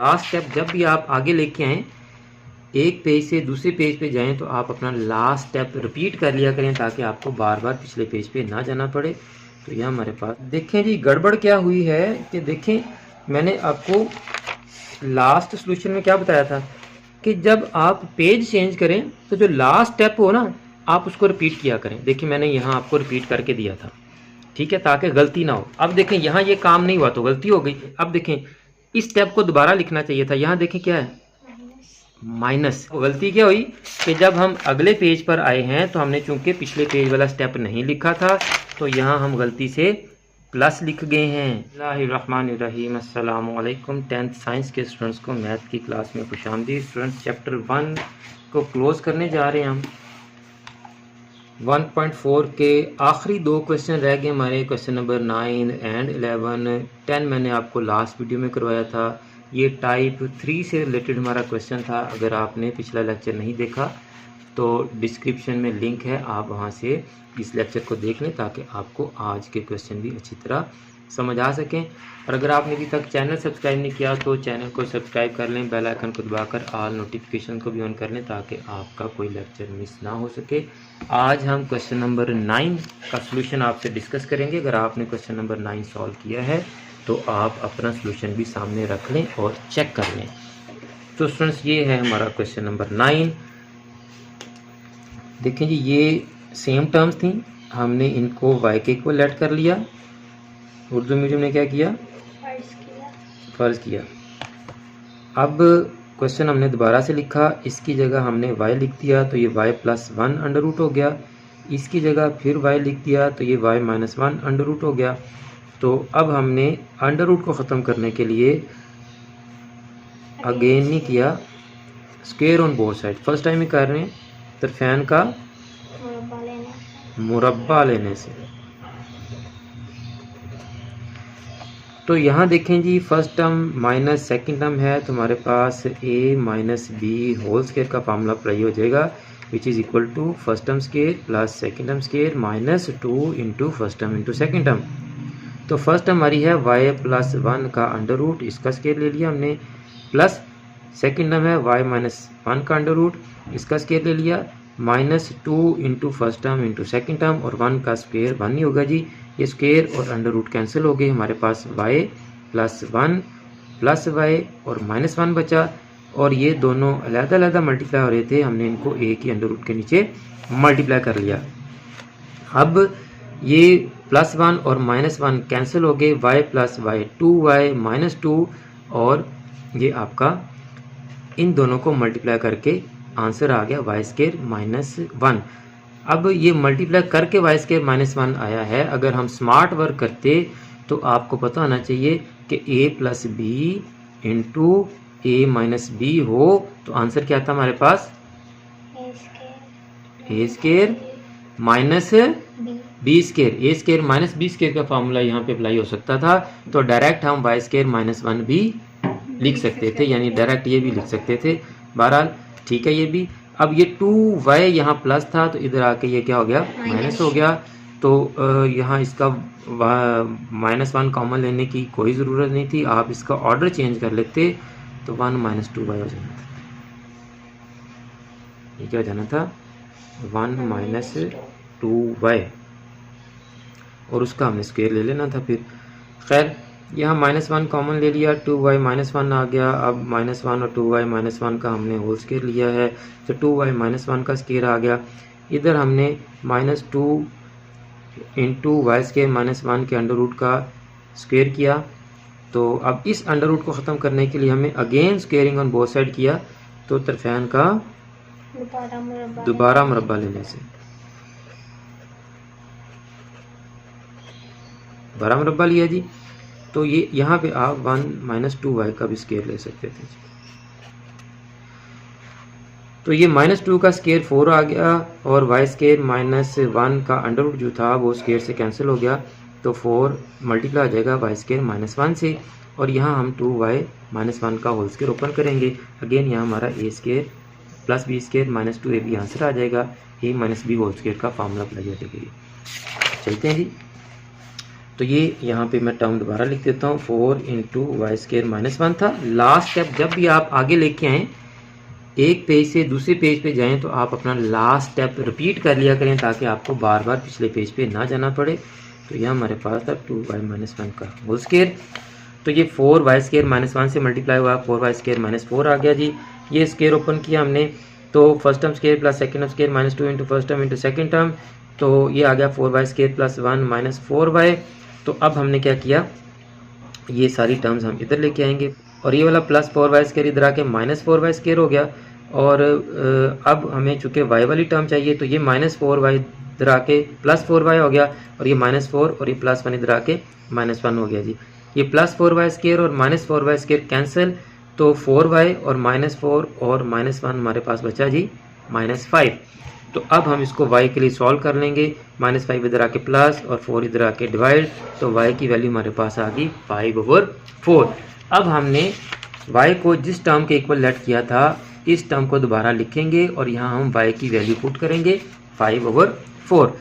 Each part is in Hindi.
लास्ट स्टेप जब भी आप आगे लेके आएँ, एक पेज से दूसरे पेज पे जाएं तो आप अपना लास्ट स्टेप रिपीट कर लिया करें ताकि आपको बार बार पिछले पेज पे ना जाना पड़े। तो यह हमारे पास देखें जी, गड़बड़ क्या हुई है कि देखें, मैंने आपको लास्ट सॉल्यूशन में क्या बताया था कि जब आप पेज चेंज करें तो जो लास्ट स्टेप हो ना, आप उसको रिपीट किया करें। देखिए मैंने यहाँ आपको रिपीट करके दिया था, ठीक है, ताकि गलती ना हो। अब देखें यहाँ ये काम नहीं हुआ तो गलती हो गई। अब देखें इस स्टेप को दोबारा लिखना चाहिए था। यहाँ देखें क्या है, माइनस। गलती क्या हुई कि जब हम अगले पेज पर आए हैं तो हमने चूंकि पिछले पेज वाला स्टेप नहीं लिखा था तो यहाँ हम गलती से प्लस लिख गए हैं। बिस्मिल्लाहिर्रहमानिर्रहीम। अस्सलाम वालेकुम 10th साइंस के स्टूडेंट्स को मैथ की क्लास में खुशामदीद। स्टूडेंट्स चैप्टर 1 को क्लोज करने जा रहे हैं हम। 1.4 के आखिरी दो क्वेश्चन रह गए हमारे, क्वेश्चन नंबर 9 एंड 11। 10 मैंने आपको लास्ट वीडियो में करवाया था। ये टाइप 3 से रिलेटेड हमारा क्वेश्चन था। अगर आपने पिछला लेक्चर नहीं देखा तो डिस्क्रिप्शन में लिंक है, आप वहाँ से इस लेक्चर को देख लें ताकि आपको आज के क्वेश्चन भी अच्छी तरह समझ आ सकें। और अगर आपने अभी तक चैनल सब्सक्राइब नहीं किया तो चैनल को सब्सक्राइब कर लें, बेल आइकन को दबाकर ऑल नोटिफिकेशन को भी ऑन कर लें ताकि आपका कोई लेक्चर मिस ना हो सके। आज हम क्वेश्चन नंबर 9 का सलूशन आपसे डिस्कस करेंगे। अगर आपने क्वेश्चन नंबर 9 सॉल्व किया है तो आप अपना सलूशन भी सामने रख लें और चेक कर लें। तो स्टूडेंट्स ये है हमारा क्वेश्चन नंबर 9। देखें जी, ये सेम टर्म्स थी, हमने इनको y के इक्वल ऐड कर लिया। उर्दू मीडियम ने क्या किया, फ़र्ज़ किया। अब क्वेश्चन हमने दोबारा से लिखा, इसकी जगह हमने y लिख दिया तो ये y प्लस 1 अंडर रूट हो गया। इसकी जगह फिर y लिख दिया तो ये y माइनस 1 अंडर रूट हो गया। तो अब हमने अंडर रूट को ख़त्म करने के लिए अगेन नहीं किया, square on both side. First time ही कर रहे हैं तरफैन का मुरब्बा लेने से। तो यहाँ देखें जी, first term minus second term है तो हमारे पास a minus B whole square का फार्मूला अप्लाई हो जाएगा, which is equal to first term square plus second term square minus 2 into first term into second term. तो फर्स्ट टर्म हमारी है y प्लस 1 का अंडर रूट, इसका स्क्वायर ले लिया हमने, प्लस सेकंड टर्म है y माइनस 1 का अंडर रूट, इसका स्क्वायर ले लिया, minus 2 into first term into second term, और 1 का स्क्वायर 1 नहीं होगा जी, ये स्क्वायर और अंडर रूट कैंसिल हो गए। हमारे पास y प्लस 1 प्लस y और माइनस 1 बचा, और ये दोनों अलग-अलग मल्टीप्लाई हो रहे थे, हमने इनको एक ही अंडर रूट के नीचे मल्टीप्लाई कर लिया। अब ये प्लस 1 और माइनस 1 कैंसिल हो गए, y plus y 2y minus 2, और ये आपका इन दोनों को मल्टीप्लाई करके आंसर आ गया y स्क्वायर माइनस 1। अब ये मल्टीप्लाई करके y स्क्वायर माइनस 1 आया है। अगर हम स्मार्ट वर्क करते तो आपको पता होना चाहिए कि a plus B into A minus B हो तो आंसर क्या था हमारे पास, a square minus B square. A square minus B square का फार्मूला यहाँ पे अप्लाई हो सकता था, तो डायरेक्ट हम y स्क्वायर माइनस 1 भी लिख सकते थे, यानी डायरेक्ट ये भी लिख सकते थे। बहरहाल ठीक है ये भी। अब ये 2y यहाँ प्लस था तो इधर आके ये क्या हो गया, माइनस हो गया। तो यहाँ इसका माइनस 1 कॉमन लेने की कोई ज़रूरत नहीं थी, आप इसका ऑर्डर चेंज कर लेते तो 1 माइनस 2y हो जाना था। ये क्या हो जाना था, 1 माइनस 2y, और उसका हमने स्क्वायर ले लेना था फिर। खैर यहाँ माइनस 1 कॉमन ले लिया, 2y माइनस 1 आ गया। अब माइनस 1 और 2y माइनस 1 का हमने होल स्क्वायर लिया है तो 2y माइनस 1 का स्क्वायर आ गया। इधर हमने minus 2 into Y square minus 1 के अंडर रूट का स्क्वायर किया। तो अब इस अंडर रूट को ख़त्म करने के लिए हमें again squaring on both side किया, तो तरफैन का दोबारा मुरब्बा लेने से दोबारा मुरब्बा लिया जी। तो ये यहाँ पे आप 1 माइनस 2y का भी स्क्वायर ले सकते थे। तो ये माइनस 2 का स्क्वायर 4 आ गया, और y स्क्वायर माइनस 1 का अंडर रूट जो था वो स्क्वायर से कैंसिल हो गया, तो 4 मल्टीप्लाई हो जाएगा y स्क्वायर माइनस 1 से, और यहाँ हम 2y माइनस 1 का होल स्क्वायर ओपन करेंगे। अगेन यहाँ हमारा a square plus B square minus 2ab answer आ जाएगा। a minus B whole square का फार्मूला अप्लाई हो जाएगा। चलते हैं जी। तो ये यहाँ पे मैं टर्म दोबारा लिख देता हूँ, 4 इंटू वाई स्केयर माइनस 1 था। लास्ट स्टेप जब भी आप आगे लेके आएँ, एक पेज से दूसरे पेज पे जाएं, तो आप अपना लास्ट स्टेप रिपीट कर लिया करें ताकि आपको बार बार पिछले पेज पे ना जाना पड़े। तो यह हमारे पास था 2y माइनस 1 का होल स्केयर। तो ये 4y स्केयर माइनस 1 से मल्टीप्लाई हुआ, 4y स्केयर माइनस 4 आ गया जी। ये स्केयर ओपन किया हमने, तो first term square plus second term square minus 2 into first term into second term, तो ये आ गया 4y square plus 1 minus 4y। तो अब हमने क्या किया, ये सारी टर्म्स हम इधर लेके आएंगे और ये वाला प्लस 4y स्केयर इधर आके माइनस 4y स्केयर हो गया। और अब हमें चूँकि y वाली टर्म चाहिए, तो ये माइनस 4y इधर आके प्लस 4y हो गया, और ये माइनस 4 और ये प्लस 1 इधर आके माइनस 1 हो गया जी। ये प्लस 4y स्केयर और माइनस 4y स्केयर कैंसिल, तो 4y और माइनस 4 और माइनस 1 हमारे पास बचा जी माइनस 5। तो अब हम इसको y के लिए सॉल्व कर लेंगे, माइनस 5 इधर आके प्लस और 4 इधर आके डिवाइड, तो y की वैल्यू हमारे पास आ गई 5/4। अब हमने y को जिस टर्म के इक्वल लेट किया था, इस टर्म को दोबारा लिखेंगे और यहाँ हम y की वैल्यू पुट करेंगे 5/4।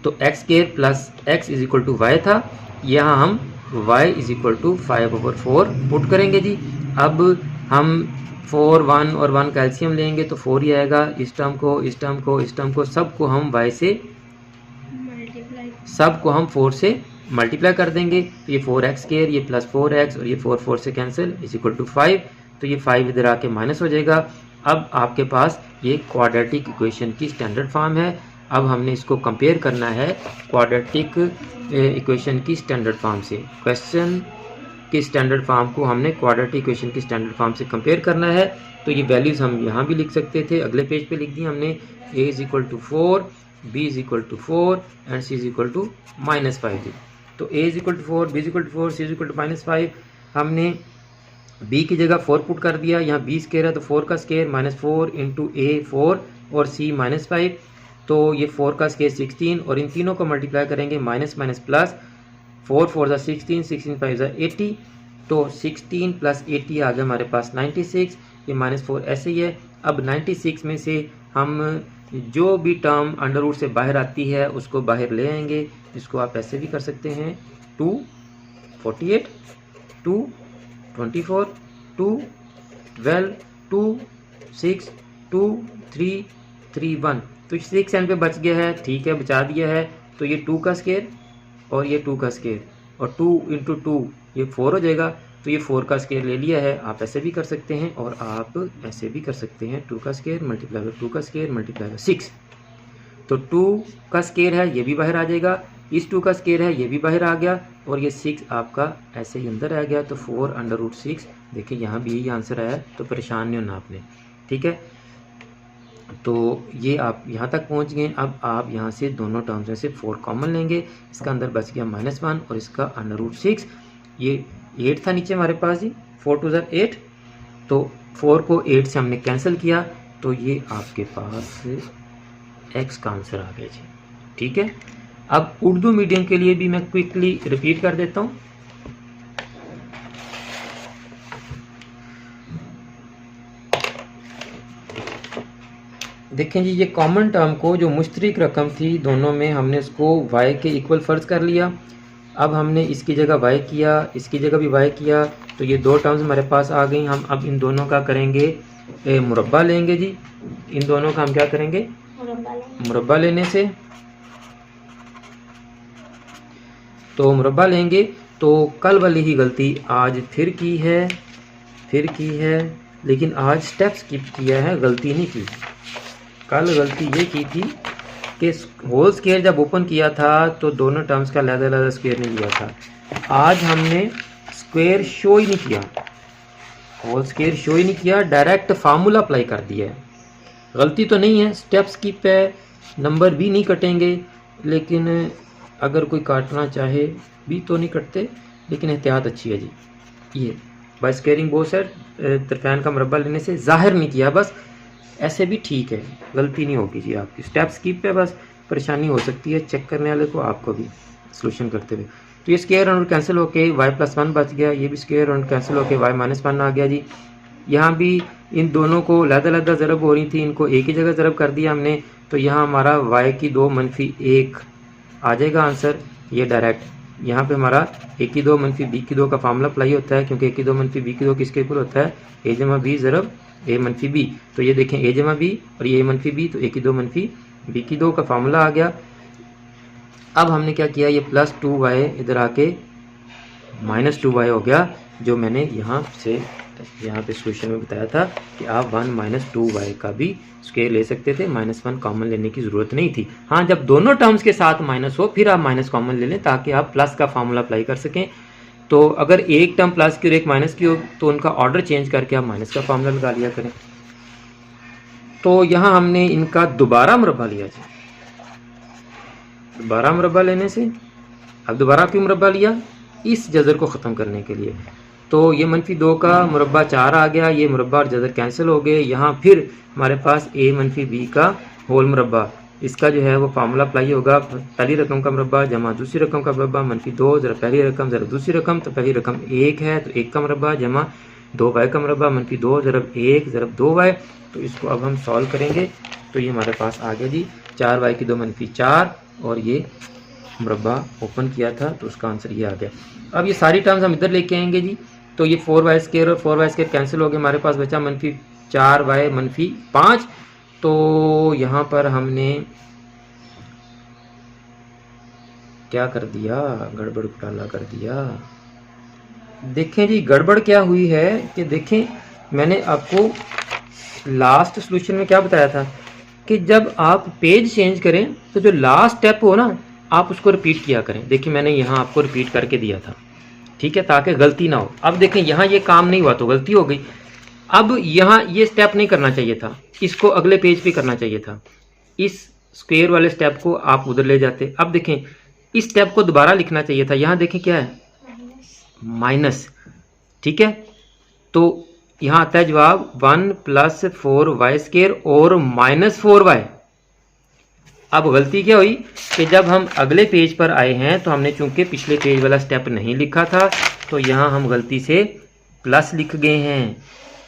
तो x square plus x is equal to y था, यहाँ हम y is equal to 5/4 put करेंगे जी। अब हम 4 1 और 1 का एलसीएम लेंगे तो 4 ही आएगा। इस टर्म को, इस टर्म को, इस टर्म को, सबको हम y से सबको हम 4 से मल्टीप्लाई कर देंगे। तो ये 4x स्क्वायर, ये प्लस 4x और ये 4 4 से कैंसिल इज इक्वल टू 5। तो ये 5 इधर आके माइनस हो जाएगा। अब आपके पास ये क्वाड्रेटिक इक्वेशन की स्टैंडर्ड फॉर्म है। अब हमने इसको कंपेयर करना है क्वाड्रेटिक इक्वेशन की स्टैंडर्ड फॉर्म से। क्वेश्चन की स्टैंडर्ड फॉर्म को हमने क्वाड्रेटिक इक्वेशन की स्टैंडर्ड फॉर्म से कंपेयर करना है। तो ये वैल्यूज़ हम यहाँ भी लिख सकते थे, अगले पेज पे लिख दी हमने। a is equal to 4, b is equal to 4 and c is equal to minus 5। तो a is equal to 4, b is equal to 4, c is equal to minus 5। हमने b की जगह 4 पुट कर दिया, यहाँ b स्केयर है तो 4 का स्केयर माइनस 4 इंटू a 4 और c माइनस 5। तो ये 4 का स्केयर 16 और इन तीनों को मल्टीप्लाई करेंगे, माइनस माइनस प्लस, 4 4 ज़ा 16, 16 5 ज़ा 80। तो 16 प्लस 80 आ गया हमारे पास 96। ये माइनस 4 ऐसे ही है। अब 96 में से हम जो भी टर्म अंडर रूट से बाहर आती है उसको बाहर ले आएंगे। इसको आप ऐसे भी कर सकते हैं, 2 48, 2 24, 2 12, 2 6, 2 3 3 1। तो 6 एंड पे बच गया है, ठीक है, बचा दिया है। तो ये 2 का स्केयर और ये 2 का स्केयर और 2 इंटू 2 ये 4 हो जाएगा। तो ये 4 का स्केयर ले लिया है। आप ऐसे भी कर सकते हैं और आप ऐसे भी कर सकते हैं, 2 का स्केयर मल्टीप्लाई बाय 2 का स्केयर मल्टीप्लाई बाय 6। तो 2 का स्केयर है, ये भी बाहर आ जाएगा। इस 2 का स्केयर है, ये भी बाहर आ गया और ये 6 आपका ऐसे ही अंदर आ गया। तो 4 अंडर रूट 6। देखिए यहाँ भी यही आंसर आया, तो परेशान नहीं होना आपने, ठीक है। तो ये आप यहाँ तक पहुँच गए। अब आप यहाँ से दोनों टर्म्स में से 4 कॉमन लेंगे, इसका अंदर बच गया -1 और इसका अंडर रूट 6। ये 8 था नीचे हमारे पास जी, 4 2 ज़ा 8। तो 4 को 8 से हमने कैंसिल किया, तो ये आपके पास x का आंसर आ गया जी, ठीक है। अब उर्दू मीडियम के लिए भी मैं क्विकली रिपीट कर देता हूँ। देखें जी, ये कॉमन टर्म को जो मुश्तरक रकम थी दोनों में, हमने उसको y के इक्वल फ़र्ज कर लिया। अब हमने इसकी जगह y किया, इसकी जगह भी y किया, तो ये दो टर्म्स हमारे पास आ गई। हम अब इन दोनों का करेंगे मुरब्बा लेंगे जी। इन दोनों का हम क्या करेंगे, मुरब्बा लेने से, तो मुरब्बा लेंगे। तो कल वाली ही गलती आज फिर की है, लेकिन आज स्टेप स्किप किया है, गलती नहीं की। कल गलती ये की थी कि होल स्क्वायर जब ओपन किया था तो दोनों टर्म्स का अलग-अलग स्क्वायर नहीं लिया था। आज हमने स्क्वायर शो ही नहीं किया, होल स्क्वायर शो ही नहीं किया, डायरेक्ट फार्मूला अप्लाई कर दिया है। गलती तो नहीं है, स्टेप स्किप है, नंबर भी नहीं कटेंगे, लेकिन अगर कोई काटना चाहे भी तो नहीं कटते, लेकिन एहतियात अच्छी है जी। ये बाय स्क्वायरिंग बोथ साइड तरफैन का मुरब्बा लेने से ज़ाहिर नहीं किया, बस ऐसे भी ठीक है, गलती नहीं होगी जी आपकी। स्टेप स्किप पे बस परेशानी हो सकती है चेक करने वाले को, आपको भी सॉल्यूशन करते हुए। तो ये स्क्वायर और कैंसिल होके y+1 बच गया, ये भी स्क्वायर और कैंसिल होके y-1 आ गया जी। यहाँ भी इन दोनों को अलग-अलग ज़रब हो रही थी, इनको एक ही जगह ज़रब कर दिया हमने। तो यहाँ हमारा y की 2 - 1 आ जाएगा आंसर, ये डायरेक्ट यहाँ पे हमारा ए की 2 मनफी बी की 2 का फार्मूला अप्लाई होता है, क्योंकि ए की 2 मनफी बी की 2 किसके इक्वल होता है, ए जमा बी ज़रब ए मनफी बी। तो ये देखें ए जमा बी और ये ए मनफी बी, तो ए की 2 मनफी बी की 2 का फार्मूला आ गया। अब हमने क्या किया, ये प्लस 2y इधर आके माइनस 2y हो गया, जो मैंने यहाँ पे सोल्यूशन में बताया था कि आप 1 माइनस 2y का भी स्क्वायर ले सकते थे, -1 कॉमन लेने की ज़रूरत नहीं थी। हाँ, जब दोनों टर्म्स के साथ माइनस हो फिर आप माइनस कॉमन ले लें, ताकि आप प्लस का फार्मूला अप्लाई कर सकें। तो अगर एक टर्म प्लस की और एक माइनस की हो तो उनका ऑर्डर चेंज करके आप माइनस का फार्मूला लगा लिया करें। तो यहाँ हमने इनका दोबारा मुरब्बा लिया जी। दोबारा मुरब्बा लेने से, अब दोबारा क्यों मुरब्बा लिया, इस जज़र को ख़त्म करने के लिए। तो ये -2 का मुरब्बा 4 आ गया, ये मुरब्बा और जज़र कैंसिल हो गए। यहाँ फिर हमारे पास a मनफी b का होल मुरब्बा, इसका जो है वो फार्मूला अप्लाई होगा, पहली रकम का मुरब्बा जमा दूसरी रकम का मुरब्बा, -2 ज़रा पहली रकम ज़रा दूसरी रकम, तो पहली रकम 1 है तो 1 का मुरब्बा जमा 2y का मुरब्बा, -2 ज़रब 1 ज़रब 2y। तो इसको अब हम सॉल्व करेंगे, तो ये हमारे पास आ गया जी 4y की 2 -4, और ये मुरब्बा ओपन किया था तो उसका आंसर ये आ गया। अब ये सारी टर्म्स हम इधर लेके आएंगे जी, तो ये 4y² और 4y² कैंसिल हो गए, हमारे पास बचा -4y -5। तो यहाँ पर हमने क्या कर दिया, गड़बड़ घोटाला कर दिया। देखें जी गड़बड़ क्या हुई है कि देखें, मैंने आपको लास्ट सॉल्यूशन में क्या बताया था कि जब आप पेज चेंज करें तो जो लास्ट स्टेप हो ना, आप उसको रिपीट किया करें। देखिए मैंने यहाँ आपको रिपीट करके दिया था, ठीक है, ताकि गलती ना हो। अब देखें यहाँ ये काम नहीं हुआ तो गलती हो गई। अब यहाँ ये स्टेप नहीं करना चाहिए था, इसको अगले पेज पे करना चाहिए था। इस स्क्वायर वाले स्टेप को आप उधर ले जाते। अब देखें इस स्टेप को दोबारा लिखना चाहिए था। यहाँ देखें क्या है, माइनस, ठीक है। तो यहाँ आता है जवाब 1 + 4y² और -4y। अब गलती क्या हुई कि जब हम अगले पेज पर आए हैं तो हमने चूंकि पिछले पेज वाला स्टेप नहीं लिखा था, तो यहाँ हम गलती से प्लस लिख गए हैं,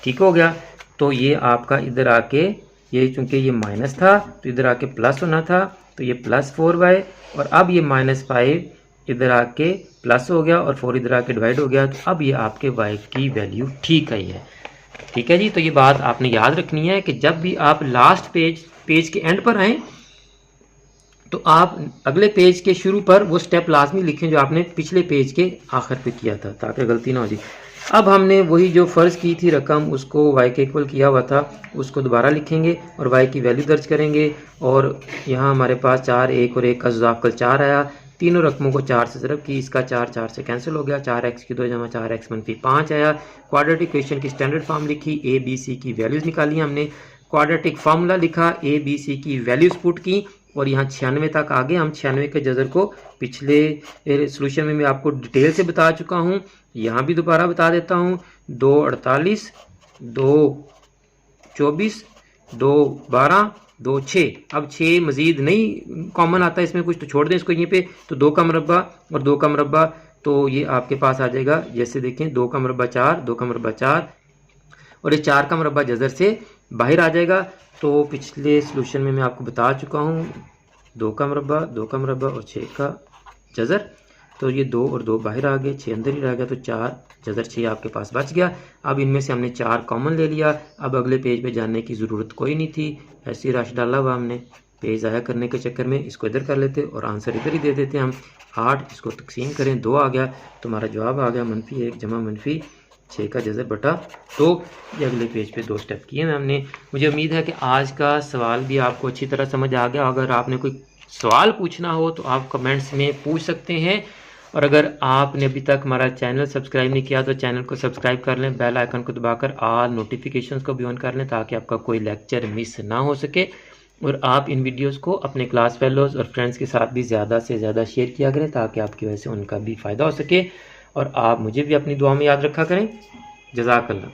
ठीक हो गया। तो ये आपका इधर आके, ये चूंकि ये माइनस था तो इधर आके प्लस होना था, तो ये +4y, और अब ये -5 इधर आके प्लस हो गया और 4 इधर आके डिवाइड हो गया। तो अब ये आपके y की वैल्यू ठीक आई है, ठीक है जी। तो ये बात आपने याद रखनी है कि जब भी आप लास्ट पेज के एंड पर आएँ तो आप अगले पेज के शुरू पर वो स्टेप लाजमी लिखें जो आपने पिछले पेज के आखिर पे किया था, ताकि गलती ना हो जी। अब हमने वही जो फ़र्ज़ की थी रकम, उसको y के इक्वल किया हुआ था, उसको दोबारा लिखेंगे और y की वैल्यू दर्ज करेंगे। और यहाँ हमारे पास 4, 1 और 1 का ज़ाफ़ कल 4 आया, तीनों रकमों को 4 से ज़रब की, इसका 4 4 से कैंसिल हो गया, 4x की 2 जमा 4x -5 आया। क्वाड्रेटिक इक्वेशन की स्टैंडर्ड फॉर्म लिखी, a b c की वैल्यूज़ निकाली हमने, क्वाड्रेटिक फार्मूला लिखा, a b c की वैल्यूज़ पुट की, और यहाँ 96 तक आ गए हम। 96 के जज़र को पिछले सॉल्यूशन में मैं आपको डिटेल से बता चुका हूँ, यहाँ भी दोबारा बता देता हूँ। 2 48, 2 24, 2 12, 2 6। अब 6 मज़ीद नहीं कॉमन आता है इसमें कुछ, तो छोड़ दें इसको यहीं पे। तो 2 का मुरब्बा और 2 का मुरब्बा, तो ये आपके पास आ जाएगा, जैसे देखें 2 का मुरब्बा 4, 2 का मुरब्बा 4, और ये 4 का मुरब्बा जज़र से बाहर आ जाएगा। तो पिछले सॉल्यूशन में मैं आपको बता चुका हूँ, 2 का मुरब्बा, 2 का मुरब्बा और 6 का जज़र। तो ये 2 और 2 बाहर आ गए, 6 अंदर ही रह गया, तो 4 जज़र 6 आपके पास बच गया। अब इनमें से हमने 4 कॉमन ले लिया। अब अगले पेज पे जाने की ज़रूरत कोई नहीं थी, ऐसी रश डाला हुआ हमने, पेज ज़ाया करने के चक्कर में इसको इधर कर लेते और आंसर इधर ही दे देते हम। 8 इसको तकसीम करें, 2 आ गया, तुम्हारा जवाब आ गया -1 जमा -6 का जज़र बटा 2। ये अगले पेज पे 2 स्टेप किए हैं हमने। मुझे उम्मीद है कि आज का सवाल भी आपको अच्छी तरह समझ आ गया। अगर आपने कोई सवाल पूछना हो तो आप कमेंट्स में पूछ सकते हैं, और अगर आपने अभी तक हमारा चैनल सब्सक्राइब नहीं किया तो चैनल को सब्सक्राइब कर लें, बेल आइकन को दबाकर ऑल नोटिफिकेशंस को भी ऑन कर लें, ताकि आपका कोई लेक्चर मिस ना हो सके। और आप इन वीडियोस को अपने क्लास फेलोज़ और फ्रेंड्स के साथ भी ज़्यादा से ज़्यादा शेयर किया करें, ताकि आपकी वजह से उनका भी फ़ायदा हो सके, और आप मुझे भी अपनी दुआ में याद रखा करें। जज़ाकल्लाह।